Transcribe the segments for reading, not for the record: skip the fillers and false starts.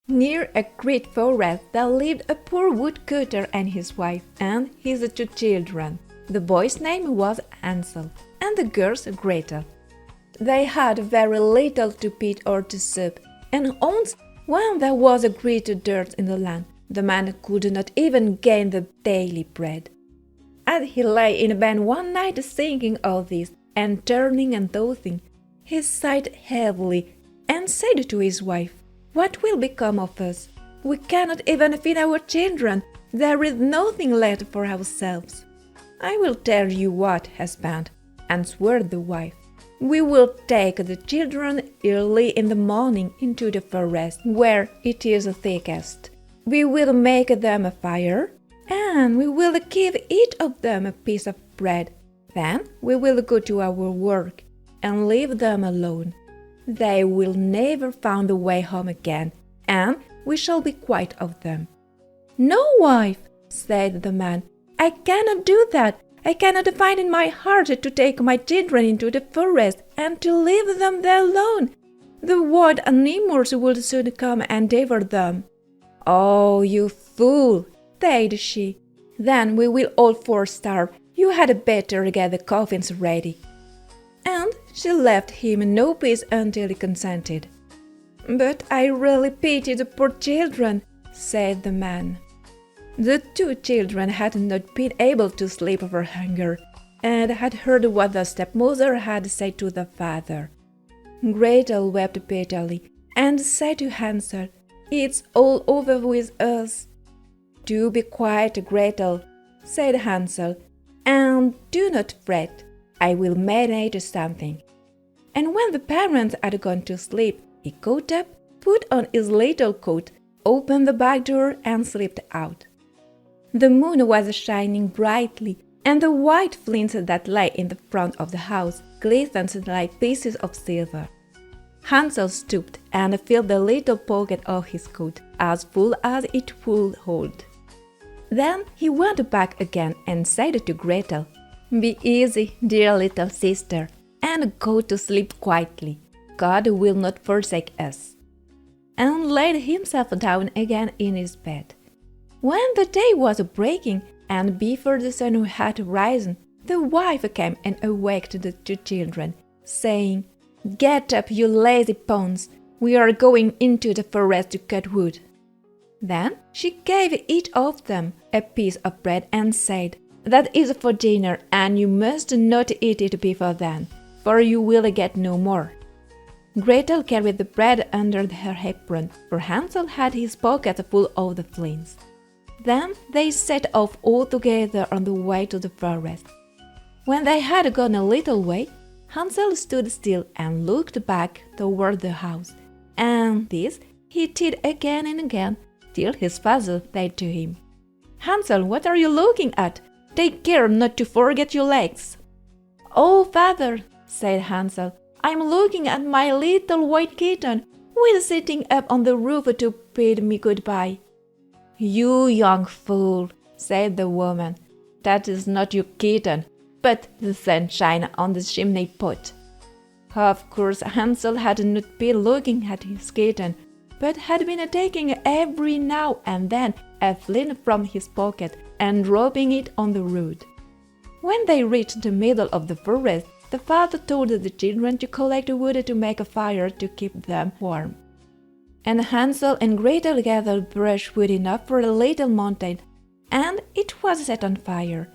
Near a great forest there lived a poor woodcutter and his wife, and his 2 children. The boy's name was Hansel, and the girl's Gretel. They had very little to eat or to soup, and once, when there was a great dearth in the land, the man could not even gain the daily bread. As he lay in bed one night thinking of this, and turning and tossing, he sighed heavily and said to his wife, "What will become of us? We cannot even feed our children. There is nothing left for ourselves." "I will tell you what, husband," answered the wife. "We will take the children early in the morning into the forest, where it is thickest. We will make them a fire, and we will give each of them a piece of bread. Then we will go to our work and leave them alone. They will never find the way home again, and we shall be quiet of them." "No, wife," said the man, "I cannot do that. I cannot find in my heart to take my children into the forest and to leave them there alone. The wild animals will soon come and devour them." "Oh, you fool," said she. "Then we will all 4 starve. You had better get the coffins ready." And she left him no peace until he consented. "But I really pity the poor children," said the man. The 2 children had not been able to sleep for hunger, and had heard what the stepmother had said to the father. Gretel wept bitterly, and said to Hansel, "It's all over with us." "Do be quiet, Gretel," said Hansel, "and do not fret. I will manage something." And when the parents had gone to sleep, he got up, put on his little coat, opened the back door, and slipped out. The moon was shining brightly, and the white flints that lay in the front of the house glistened like pieces of silver. Hansel stooped and filled the little pocket of his coat as full as it would hold. Then he went back again and said to Gretel, "Be easy, dear little sister, and go to sleep quietly. God will not forsake us," and laid himself down again in his bed. When the day was breaking, and before the sun had risen, the wife came and awakened the 2 children, saying, "Get up, you lazy pawns! We are going into the forest to cut wood." Then she gave each of them a piece of bread and said, "That is for dinner, and you must not eat it before then, for you will get no more." Gretel carried the bread under her apron, for Hansel had his pockets full of the flints. Then they set off all together on the way to the forest. When they had gone a little way, Hansel stood still and looked back toward the house, and this he did again and again, till his father said to him, "Hansel, what are you looking at? Take care not to forget your legs." "Oh, father," said Hansel, "I'm looking at my little white kitten, who is sitting up on the roof to bid me goodbye." "You young fool," said the woman, "that is not your kitten, but the sunshine on the chimney pot." Of course, Hansel had not been looking at his kitten, but had been taking every now and then a flint from his pocket and dropping it on the road. When they reached the middle of the forest, the father told the children to collect wood to make a fire to keep them warm. And Hansel and Gretel gathered brushwood enough for a little mountain, and it was set on fire.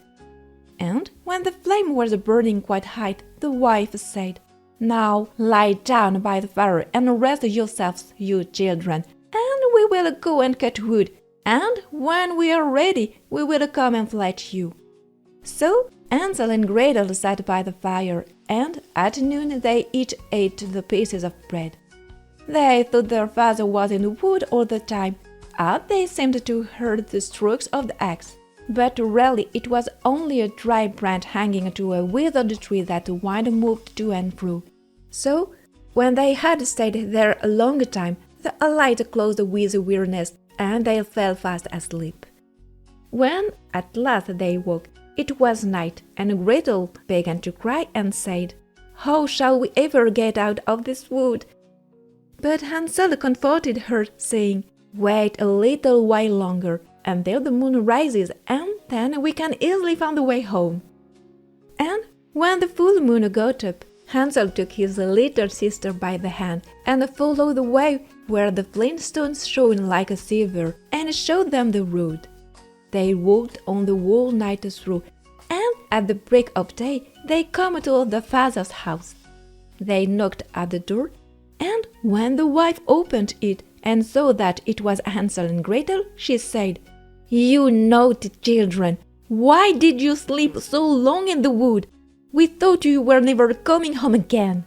And when the flame was burning quite high, the wife said, "Now lie down by the fire and rest yourselves, you children, and we will go and cut wood, and when we are ready, we will come and fetch you." So Hansel and Gretel sat by the fire, and at noon they each ate the pieces of bread. They thought their father was in the wood all the time, as they seemed to hear the strokes of the axe, but really it was only a dry branch hanging to a withered tree that the wind moved to and fro. So, when they had stayed there a long time, the light closed with weariness, and they fell fast asleep. When at last they woke, it was night, and Gretel began to cry and said, "How shall we ever get out of this wood?" But Hansel comforted her, saying, Wait a little while longer until the moon rises, and then we can easily find the way home." And when the full moon got up, Hansel took his little sister by the hand and followed the way where the flintstones shone like a silver, and showed them the road. They walked on the whole night through, and at the break of day they came to their father's house. They knocked at the door, and when the wife opened it and saw that it was Hansel and Gretel, she said, "You naughty children, why did you sleep so long in the wood? We thought you were never coming home again."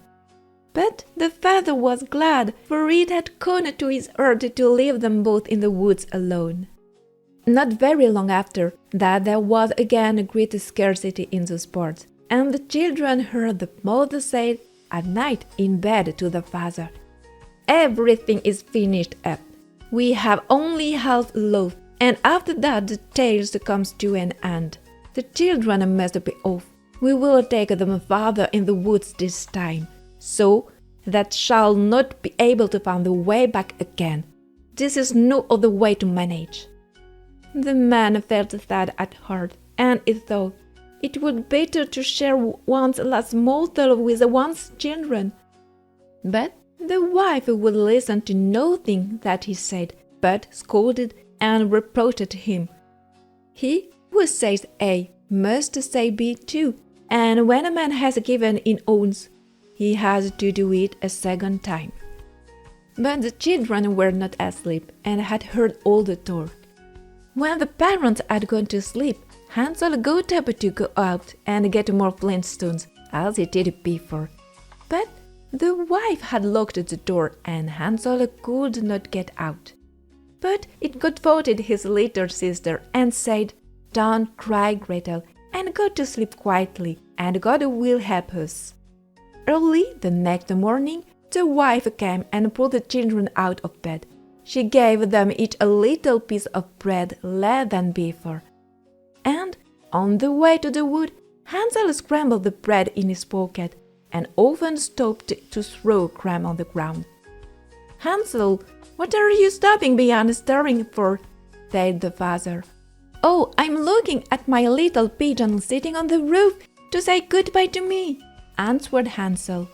But the father was glad, for it had gone to his heart to leave them both in the woods alone. Not very long after that there was again a great scarcity in the sports, and the children heard the mother say at night in bed to the father, "Everything is finished up. We have only half a loaf, and after that the tale comes to an end. The children must be off. We will take them farther in the woods this time, so that shall not be able to find the way back again. This is no other way to manage." The man felt sad at heart, and he thought it would be better to share one's last morsel with one's children. But the wife would listen to nothing that he said, but scolded and reproached him. He who says A must say B too, and when a man has given in oaths, he has to do it a second time. But the children were not asleep and had heard all the talk. When the parents had gone to sleep, Hansel got up to go out and get more flintstones, as he did before. But the wife had locked the door, and Hansel could not get out. But it comforted his little sister and said, "Don't cry, Gretel, and go to sleep quietly, and God will help us." Early the next morning, the wife came and pulled the children out of bed. She gave them each a little piece of bread less than before. And on the way to the wood, Hansel scrambled the bread in his pocket and often stopped to throw crumbs on the ground. "Hansel, what are you stopping behind and staring for?" said the father. "Oh, I'm looking at my little pigeon sitting on the roof to say goodbye to me," answered Hansel.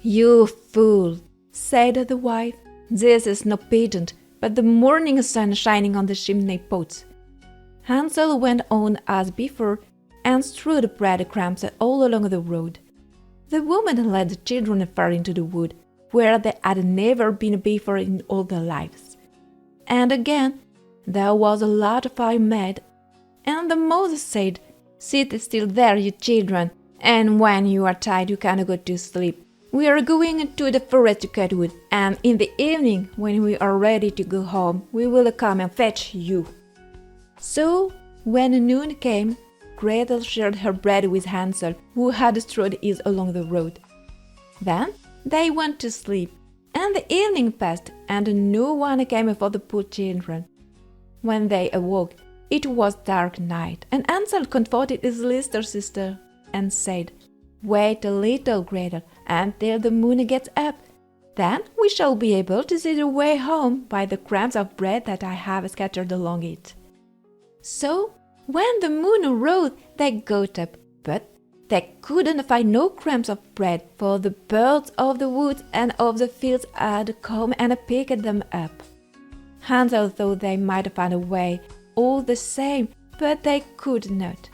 "You fool," said the wife. "This is no pigeon, but the morning sun shining on the chimney pots." Hansel went on as before and strewed breadcrumbs all along the road. The woman led the children far into the wood, where they had never been before in all their lives. And again there was a large fire made, and the mother said, "Sit still there, you children, and when you are tired you can go to sleep. We are going to the forest to cut wood, and in the evening, when we are ready to go home, we will come and fetch you." So, when noon came, Gretel shared her bread with Hansel, who had strewed his along the road. Then they went to sleep, and the evening passed, and no one came for the poor children. When they awoke, it was dark night, and Hansel comforted his little sister and said, "Wait a little, Gretel, until the moon gets up. Then we shall be able to see the way home by the crumbs of bread that I have scattered along it." So, when the moon rose, they got up, but they couldn't find no crumbs of bread, for the birds of the woods and of the fields had come and picked them up. Hansel thought they might find a way all the same, but they could not.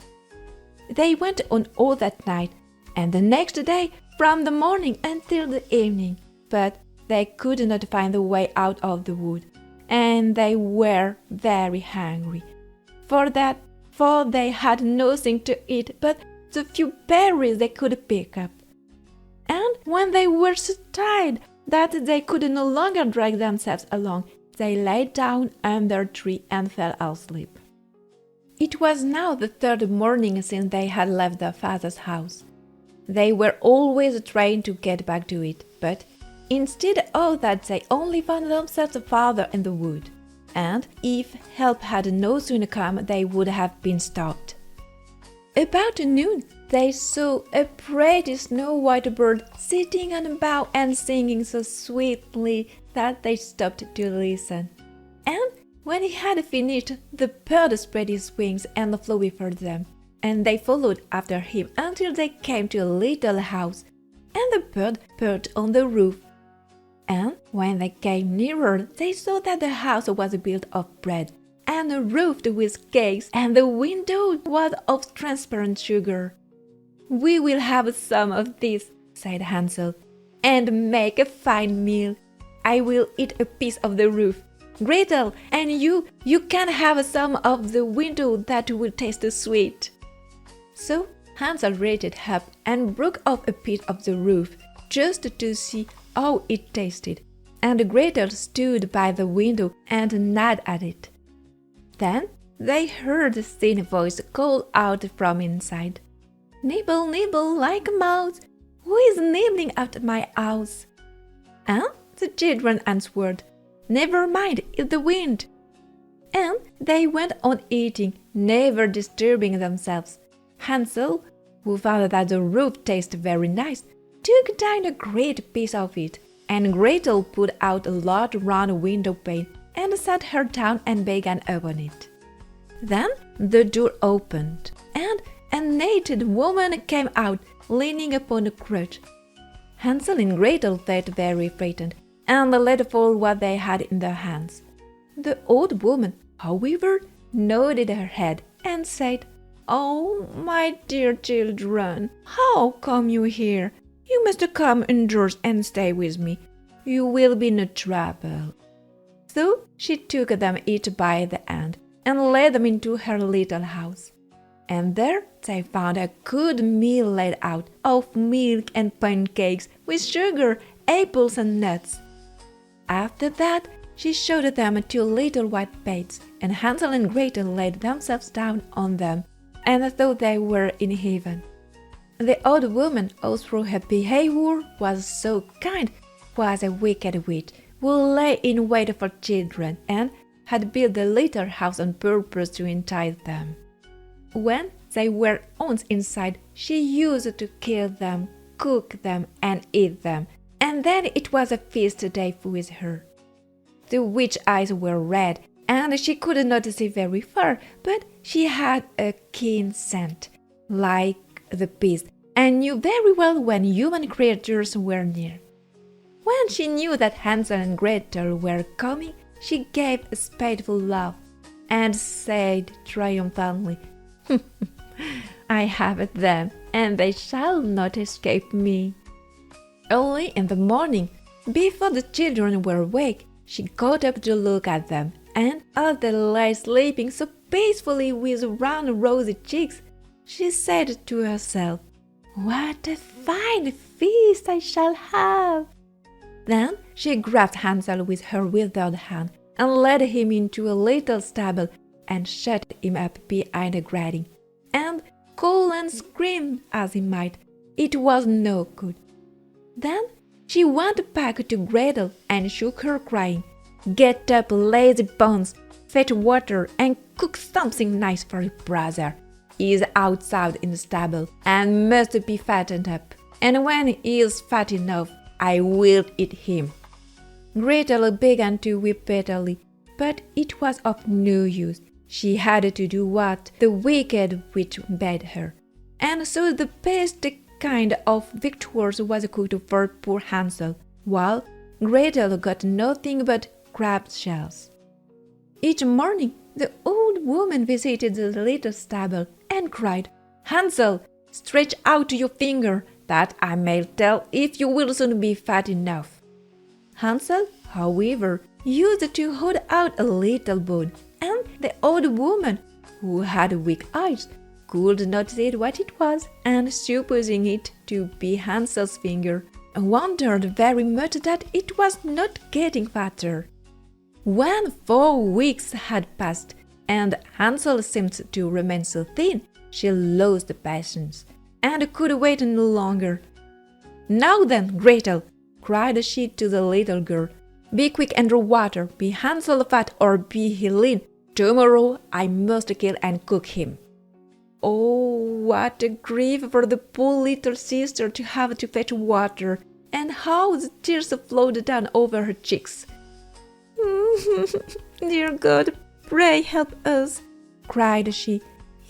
They went on all that night, and the next day from the morning until the evening, but they could not find the way out of the wood, and they were very hungry. For they had nothing to eat but the few berries they could pick up. And when they were so tired that they could no longer drag themselves along, they lay down under a tree and fell asleep. It was now the third morning since they had left their father's house. They were always trying to get back to it, but instead of that they only found themselves farther in the wood, and if help had no sooner come they would have been stopped. About noon they saw a pretty snow-white bird sitting on a bough and singing so sweetly that they stopped to listen. And when he had finished, the bird spread his wings and flew before them, and they followed after him until they came to a little house, and the bird perched on the roof. And when they came nearer, they saw that the house was built of bread, and roofed with cakes, and the window was of transparent sugar. "We will have some of this," said Hansel, "and make a fine meal. I will eat a piece of the roof. Gretel, and you can have some of the window that will taste sweet." So Hansel reached up and broke off a piece of the roof, just to see how it tasted, and Gretel stood by the window and gnawed at it. Then they heard a thin voice call out from inside, "Nibble, nibble like a mouse, who is nibbling at my house?" And the children answered, "Never mind, it's the wind." And they went on eating, never disturbing themselves. Hansel, who found that the roof tasted very nice, took down a great piece of it, and Gretel put out a large round window pane and sat her down and began upon it. Then the door opened, and a naked woman came out, leaning upon a crutch. Hansel and Gretel felt very frightened, and let fall what they had in their hands. The old woman, however, nodded her head and said, "Oh, my dear children, how come you here? You must come indoors and stay with me. You will be no trouble." So she took them each by the hand and led them into her little house. And there they found a good meal laid out of milk and pancakes with sugar, apples and nuts. After that, she showed them 2 little white beds, and Hansel and Gretel laid themselves down on them, and thought they were in heaven. The old woman, all through her behavior, was so kind, was a wicked witch, who lay in wait for children, and had built the little house on purpose to entice them. When they were once inside, she used to kill them, cook them, and eat them, and then it was a feast day with her. The witch's eyes were red, and she could not see very far, but she had a keen scent, like the beast, and knew very well when human creatures were near. When she knew that Hansel and Gretel were coming, she gave a spiteful laugh, and said triumphantly, "I have them, and they shall not escape me." Early in the morning, before the children were awake, she got up to look at them, and as they lay sleeping so peacefully with round rosy cheeks, she said to herself, "What a fine feast I shall have!" Then she grabbed Hansel with her withered hand and led him into a little stable and shut him up behind a grating. And call and scream as he might, it was no good. Then she went back to Gretel and shook her, crying, "Get up, lazy bones, fetch water and cook something nice for your brother. He is outside in the stable and must be fattened up, and when he is fat enough, I will eat him." Gretel began to weep bitterly, but it was of no use. She had to do what the wicked witch bade her, and so the best kind of victuals was cooked for poor Hansel, while Gretel got nothing but crab shells. Each morning the old woman visited the little stable and cried, "Hansel, stretch out your finger, that I may tell if you will soon be fat enough." Hansel, however, used to hold out a little bone, and the old woman, who had weak eyes, could not see what it was, and supposing it to be Hansel's finger, wondered very much that it was not getting fatter. When 4 weeks had passed, and Hansel seemed to remain so thin, she lost patience, and could wait no longer. "Now then, Gretel," cried she to the little girl, "be quick and draw water, be Hansel fat or be he lean. Tomorrow I must kill and cook him." Oh, what a grief for the poor little sister to have to fetch water, and how the tears flowed down over her cheeks. "Dear God, pray help us," cried she.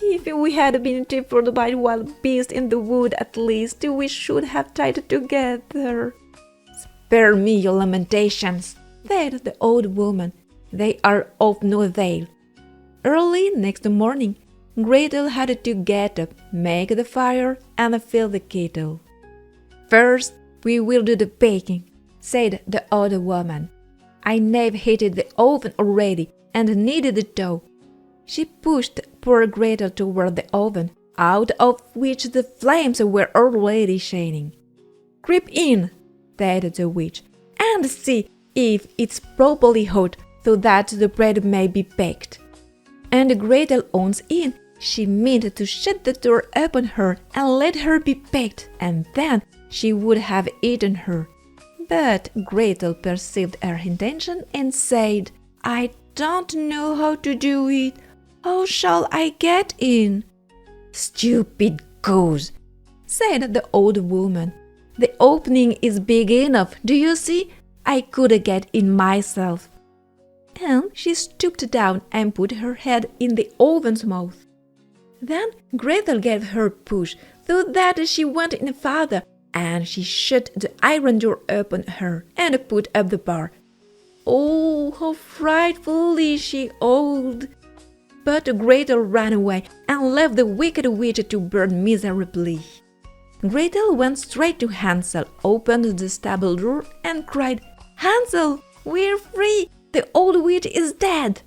"If we had been devoured by wild beasts in the wood, at least we should have died together." "Spare me your lamentations," said the old woman. "They are of no avail." Early next morning, Gretel had to get up, make the fire, and fill the kettle. "First, we will do the baking," said the old woman. "I have heated the oven already and kneaded the dough." She pushed poor Gretel toward the oven, out of which the flames were already shining. "Creep in," said the witch, "and see if it's properly hot, so that the bread may be baked." And Gretel went in. She meant to shut the door upon her and let her be baked, and then she would have eaten her. But Gretel perceived her intention and said, "I don't know how to do it. How shall I get in?" "Stupid goose," said the old woman. "The opening is big enough, do you see? I could get in myself." And she stooped down and put her head in the oven's mouth. Then Gretel gave her a push, so that she went in farther, and she shut the iron door upon her and put up the bar. Oh, how frightfully she howled! But Gretel ran away and left the wicked witch to burn miserably. Gretel went straight to Hansel, opened the stable door, and cried, "Hansel, we're free! The old witch is dead!"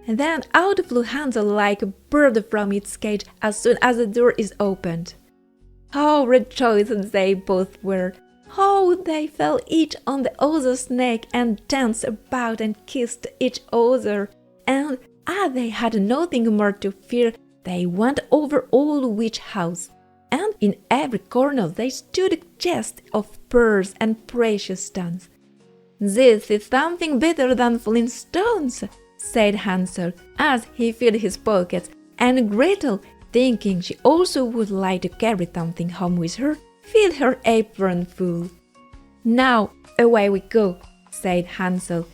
Then out flew Hansel like a bird from its cage as soon as the door is opened. How rejoiced they both were! How they fell each on the other's neck and danced about and kissed each other! And as they had nothing more to fear, they went over old witch house, and in every corner they stood chests of pearls and precious stones. "This is something better than flint stones," said Hansel, as he filled his pockets, and Gretel, thinking she also would like to carry something home with her, filled her apron full. "Now away we go," said Hansel,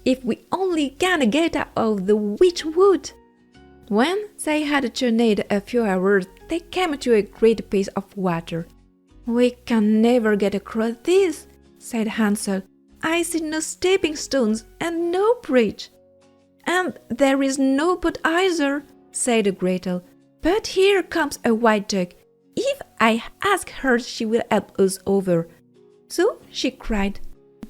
"if we only can get out of the witch wood." When they had journeyed a few hours, they came to a great piece of water. "We can never get across this," said Hansel. "I see no stepping stones and no bridge." "And there is no boat either," said Gretel. "But here comes a white duck. If I ask her, she will help us over." So she cried,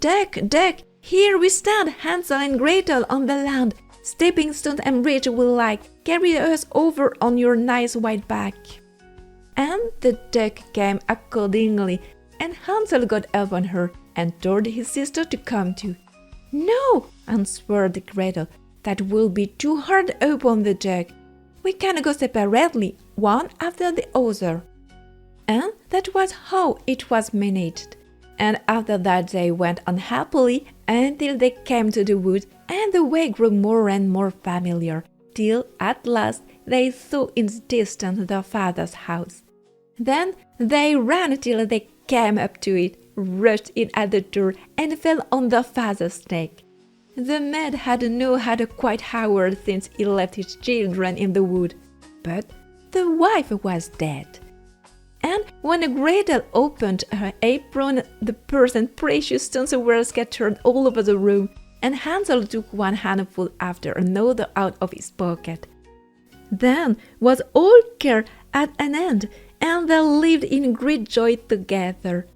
"Duck, duck, here we stand, Hansel and Gretel on the land. Stepping stones and bridge will carry us over on your nice white back." And the duck came accordingly, and Hansel got up on her and told his sister to come too. "No," answered Gretel, "that will be too hard upon the duck. We can go separately, one after the other." And that was how it was managed. And after that they went on happily until they came to the wood, and the way grew more and more familiar, till at last they saw in the distance their father's house. Then they ran till they came up to it, rushed in at the door, and fell on their father's neck. The man had not had a quiet hour since he left his children in the wood, but the wife was dead. And when Gretel opened her apron, the pearls and precious stones were scattered all over the room, and Hansel took one handful after another out of his pocket. Then was all care at an end, and they lived in great joy together.